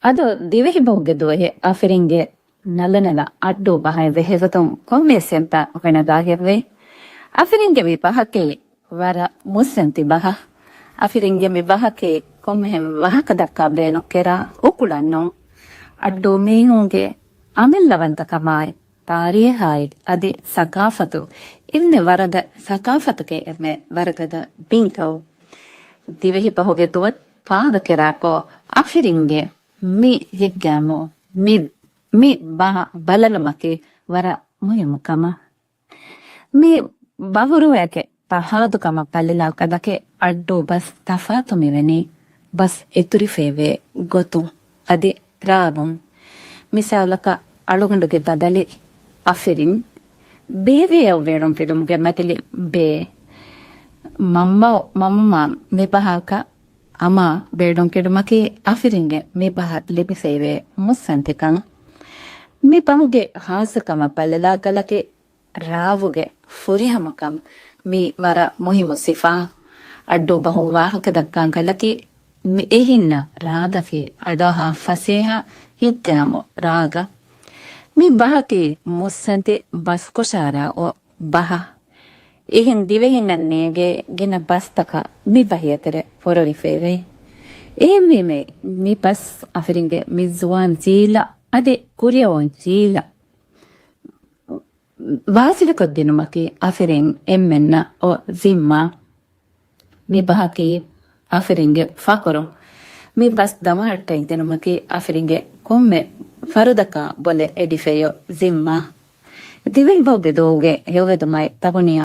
ಅದು ದಿವೆಹಿ ಬಹುಗೆದುವೆ ಅಫಿರಿಂಗೆ ನಲ್ಲ ಅಡ್ಡು ಬಹಾಯವೆ ಹೆಸತಂ ಕೊಮ್ಮೆಸೆ ಅಂತ ಒಕಣದಾಗಿರ್ವೆ ಅಫಿರಿಂಗೆ ವಿ ಬಹಕೆ ವರ ಮುಸ್ಸಂತಿ ಬಹ ಅಫಿರಿಂಗೆ ಮಿ ಬಹಕೆ ಕೊಮ್ಮೆ ವಹಕ ದಕ್ಕ ಬೇನು ಕೆರ ಉಕುಳನ್ನು ಅಡ್ಡು ಮೇಂಗೆ ಅಮೆಲ್ಲವಂತ ಕಮಾಯ್ ತಾರೀಹಾಯ್ ಅದಿ ಸಕಾಫತು ಇಲ್ನೆ ವರದ ಸಕಾಫತಕ್ಕೆ ಎಮ್ಮೆ ವರಗದ ಬಿಂಕವು ದಿವೆಹಿ ಬಹುಗೆದುವ ಪಾದ ಕೆರಾಕೋ ಅಫಿರಿಂಗೆ mi yegamo mi balalmake wara muyum kama mi bavuru yake pahadu kama palila kadake addu bas tafatu miveni bas eturi feve gotu adi rabum misalaka alugunduge badali afirin beve verum filum gematili be mamma me bahaka ಅಮ್ಮ ಬೇಡೊಂ ಕೆಡುಮಕಿ ಅಫಿರಿಂಗೆ ಮಿ ಬಹತ್ ಲಿಪಿ ಸೇವೆ ಮುಸ್ಸಂತಿಕಂ ಮಿ ಪಹುಗೆ ಹಾಸಕಮ ಪಲ್ಲೆಲಾಕಲಕೆ ರಾವುಗೆ ಫುರಿಹಮಕಂ ಮಿ ವರ ಮುಹಿಮು ಸಿಫಾ ಅಡ್ಡು ಬಹು ವಾಹಕ ದಕ್ಕಾಂಕಲಕಿ ಮಿ ಎಹಿನ್ನ ರಾದಕಿ ಅಡೋಹ ಫಸೇಹ ಹಿದ್ದಾಮು ರಾಗ ಮಿ ಬಹಕಿ ಮುಸ್ಸಂತಿ ಬಸ್ಕುಶಾರ ಓ ಬಹ Ihin divehin nege gina bastaka mi bahiyatere forori feve. Mi pas afiringe mi zuan zila ade kuriyawan zila. Vasila koddinumaki afiring emmenna o zimma mi bahaki afiringe fakoro. Mi pas damahatta idinumaki afiringe komme farudaka bole edifeyo zimma. Divil boge doge yovedumai tabuniya